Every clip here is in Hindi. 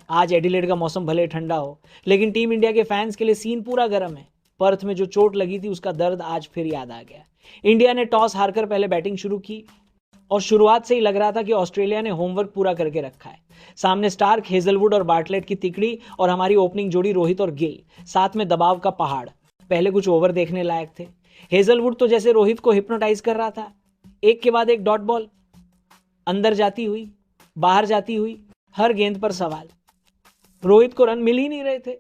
आज एडिलेड का मौसम भले ठंडा हो, लेकिन टीम इंडिया के फैंस के लिए सीन पूरा गर्म है। पर्थ में जो चोट लगी थी उसका दर्द आज फिर याद आ गया। इंडिया ने टॉस हारकर पहले बैटिंग शुरू की और शुरुआत से ही लग रहा था कि ऑस्ट्रेलिया ने होमवर्क पूरा करके रखा है। सामने स्टार्क, हेजलवुड और बार्टलेट की तिकड़ी और हमारी ओपनिंग जोड़ी रोहित और गिल, साथ में दबाव का पहाड़। पहले कुछ ओवर देखने लायक थे। हेजलवुड तो जैसे रोहित को हिप्नोटाइज कर रहा था। एक के बाद एक डॉट बॉल, अंदर जाती हुई, बाहर जाती हुई, हर गेंद पर सवाल। रोहित को रन मिल ही नहीं रहे थे।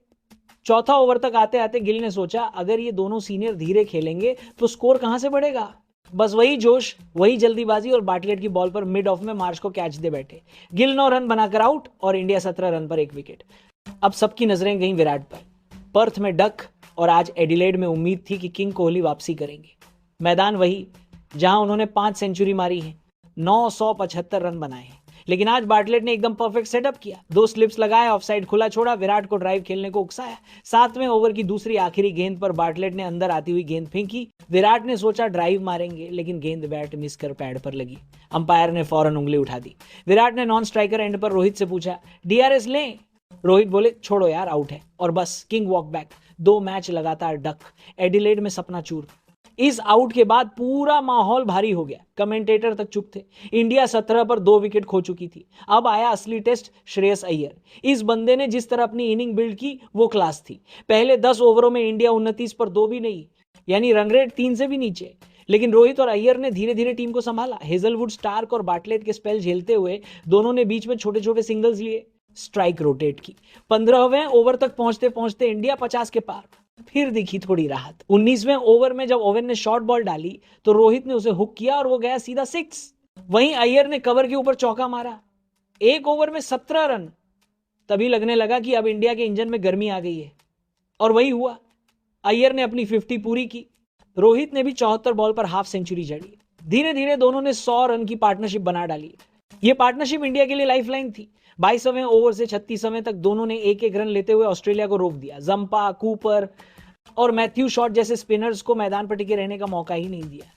चौथा ओवर तक आते आते गिल ने सोचा, अगर ये दोनों सीनियर धीरे खेलेंगे तो स्कोर कहां से बढ़ेगा। बस वही जोश, वही जल्दीबाजी और बार्टलेट की बॉल पर मिड ऑफ में मार्श को कैच दे बैठे। गिल 9 रन बनाकर आउट और इंडिया 17 रन पर 1 विकेट। अब सबकी नजरें गईं विराट पर। पर्थ में डक और आज एडिलेड में उम्मीद थी कि किंग कोहली वापसी करेंगे। मैदान वही जहां उन्होंने 5 सेंचुरी मारी है, 975 रन बनाए हैं। लेकिन आज बार्टलेट ने एकदम परफेक्ट सेटअप किया। 2 स्लिप्स लगाए, ऑफसाइड खुला छोड़ा, विराट को ड्राइव खेलने को उकसाया। 7वें ओवर की दूसरी आखिरी गेंद पर बार्टलेट ने अंदर आती हुई गेंद फेंकी। विराट ने सोचा ड्राइव मारेंगे, लेकिन गेंद बैट मिस कर पैड पर लगी। अंपायर ने फौरन उंगली उठा दी। विराट ने नॉन स्ट्राइकर एंड पर रोहित से पूछा, डीआरएस लें? रोहित बोले, छोड़ो यार, आउट है। और बस किंग वॉक बैक। 2 मैच लगातार डक, एडिलेड में सपना चूर। इस आउट के बाद पूरा माहौल भारी हो गया। कमेंटेटर तक चुप थे। इंडिया 17 पर 2 विकेट खो चुकी थी। अब आया असली टेस्ट, श्रेयस अय्यर। इस बंदे ने जिस तरह अपनी इनिंग बिल्ड की वो क्लास थी। पहले 10 ओवरों में इंडिया 29 पर 2 भी नहीं, यानी रन रेट 3 से भी नीचे। लेकिन रोहित और अय्यर ने धीरे धीरे टीम को संभाला। हेजलवुड, स्टार्क और बार्टलेट के स्पेल झेलते हुए दोनों ने बीच में छोटे छोटे सिंगल्स लिए, स्ट्राइक रोटेट की। 15वें ओवर तक पहुंचते पहुंचते इंडिया 50 के पार। फिर दिखी थोड़ी राहत। 19वें ओवर में जब ओवन ने शॉर्ट बॉल डाली तो रोहित ने उसे हुक किया और वो गया सीधा 6। वहीं अय्यर ने कवर के ऊपर चौका मारा। 1 ओवर में 17 रन। तभी लगने लगा कि अब इंडिया के इंजन में गर्मी आ गई है, और वही हुआ। अय्यर ने अपनी 50 पूरी की। रोहित ने भी 74 बॉल पर हाफ सेंचुरी जड़ी। धीरे धीरे दोनों ने 100 रन की पार्टनरशिप बना डाली। यह पार्टनरशिप इंडिया के लिए लाइफलाइन थी। 22वें ओवर से 36वें तक दोनों ने 1-1 रन लेते हुए ऑस्ट्रेलिया को रोक दिया। जंपा, कूपर और मैथ्यू शॉट जैसे स्पिनर्स को मैदान पर टिके रहने का मौका ही नहीं दिया।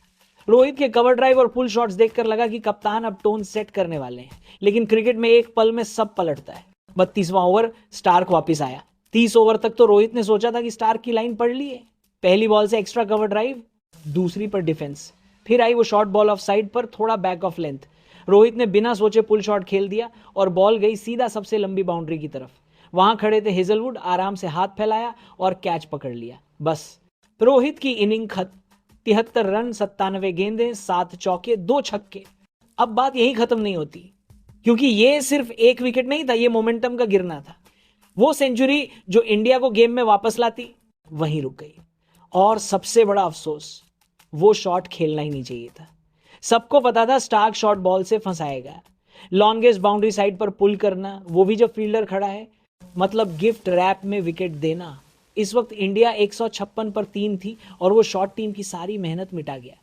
रोहित के कवर ड्राइव और पुल शॉट्स देखकर लगा कि कप्तान अब टोन सेट करने वाले हैं। लेकिन क्रिकेट में एक पल में सब पलटता है। 32वां ओवर, स्टार्क वापस आया। 30 ओवर तक तो रोहित ने सोचा था कि स्टार्क की लाइन पढ़ ली है। पहली बॉल से एक्स्ट्रा कवर ड्राइव, दूसरी पर डिफेंस, फिर आई वो शॉर्ट बॉल ऑफ साइड पर थोड़ा बैक ऑफ लेंथ। रोहित ने बिना सोचे पुल शॉट खेल दिया और बॉल गई सीधा सबसे लंबी बाउंड्री की तरफ। वहां खड़े थे हेजलवुड, आराम से हाथ फैलाया और कैच पकड़ लिया। बस रोहित की इनिंग खत्म। 73 रन, 97 गेंदें, 7 चौके, 2 छक्के। अब बात यही खत्म नहीं होती, क्योंकि ये सिर्फ 1 विकेट नहीं था, ये मोमेंटम का गिरना था। वो सेंचुरी जो इंडिया को गेम में वापस लाती, वहीं रुक गई। और सबसे बड़ा अफसोस, वो शॉट खेलना ही नहीं चाहिए था। सबको पता था स्टार्क शॉर्ट बॉल से फंसाएगा। लॉन्गेस्ट बाउंड्री साइड पर पुल करना, वो भी जब फील्डर खड़ा है, मतलब गिफ्ट रैप में विकेट देना। इस वक्त इंडिया 156 पर 3 थी और वो शॉर्ट टीम की सारी मेहनत मिटा गया।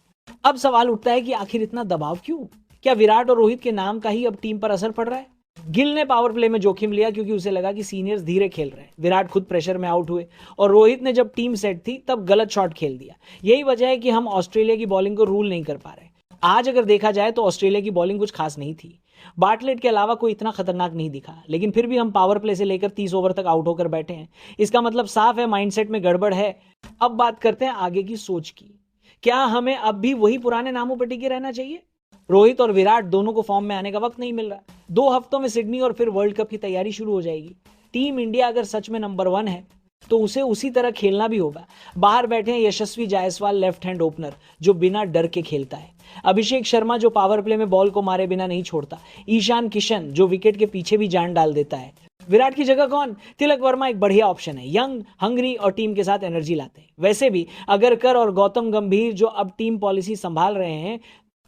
अब सवाल उठता है कि आखिर इतना दबाव क्यों? क्या विराट और रोहित के नाम का ही अब टीम पर असर पड़ रहा है? गिल ने पावर प्ले में जोखिम लिया क्योंकि उसे लगा कि सीनियर्स धीरे खेल रहे हैं। विराट खुद प्रेशर में आउट हुए और रोहित ने जब टीम सेट थी तब गलत शॉट खेल दिया। यही वजह है कि हम ऑस्ट्रेलिया की बॉलिंग को रूल नहीं कर पा रहे। आज अगर देखा जाए तो ऑस्ट्रेलिया की बॉलिंग कुछ खास नहीं थी। बार्टलेट के अलावा कोई इतना खतरनाक नहीं दिखा, लेकिन फिर भी हम पावर प्ले से लेकर 30 ओवर तक आउट होकर बैठे हैं। इसका मतलब साफ है, माइंडसेट में गड़बड़ है। अब बात करते हैं आगे की सोच की। क्या हमें अब भी वही पुराने नामों पर टिके रहना चाहिए? रोहित और विराट दोनों को फॉर्म में आने का वक्त नहीं मिल रहा। 2 हफ्तों में सिडनी और फिर वर्ल्ड कप की तैयारी शुरू हो जाएगी। टीम इंडिया अगर सच में नंबर 1 है तो उसे उसी तरह खेलना भी होगा। बाहर बैठे हैं यशस्वी जायसवाल, लेफ्ट हैंड ओपनर, जो बिना डर के खेलता है। अभिषेक शर्मा, जो पावर प्ले में बॉल को मारे बिना नहीं छोड़ता। ईशान किशन, जो विकेट के पीछे भी जान डाल देता है। विराट की जगह कौन? तिलक वर्मा एक बढ़िया ऑप्शन है। यंग, हंगरी और टीम के साथ एनर्जी लाते हैं। वैसे भी अगरकर और गौतम गंभीर, जो अब टीम पॉलिसी संभाल रहे हैं,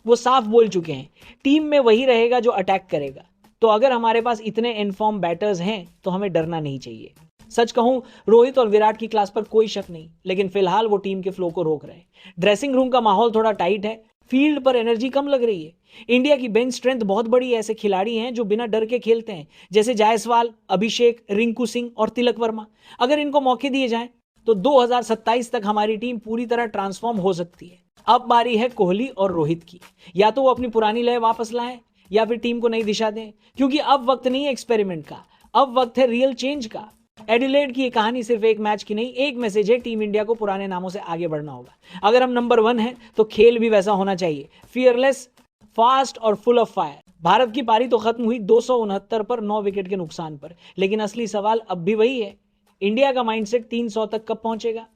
वो साफ बोल चुके हैं टीम में वही रहेगा जो अटैक करेगा। तो अगर हमारे पास इतने इनफॉर्म बैटर्स हैं तो हमें डरना नहीं चाहिए। सच कहूं, रोहित और विराट की क्लास पर कोई शक नहीं, लेकिन फिलहाल वो टीम के फ्लो को रोक रहे हैं। ड्रेसिंग रूम का माहौल थोड़ा टाइट है, फील्ड पर एनर्जी कम लग रही है। इंडिया की बेंच स्ट्रेंथ बहुत बड़ी है। ऐसे खिलाड़ी हैं जो बिना डर के खेलते हैं, जैसे जायसवाल, अभिषेक, रिंकू सिंह और तिलक वर्मा। अगर इनको मौके दिए जाएं तो 2027 तक हमारी टीम पूरी तरह ट्रांसफॉर्म हो सकती है। अब बारी है कोहली और रोहित की। या तो वो अपनी पुरानी लय वापस लाएं या फिर टीम को नई दिशा दें, क्योंकि अब वक्त नहीं है एक्सपेरिमेंट का, अब वक्त है रियल चेंज का। एडिलेड की ये कहानी सिर्फ एक मैच की नहीं, एक मैसेज है टी इंडिया को पुराने नामों से आगे बढ़ना होगा। अगर हम नंबर 1 हैं तो खेल भी वैसा होना चाहिए, फियरलेस, फास्ट और फुल ऑफ फायर। भारत की पारी तो खत्म हुई 269 पर 9 विकेट के नुकसान पर, लेकिन असली सवाल अब भी वही है, इंडिया का माइंडसेट 300 तक कब पहुंचेगा।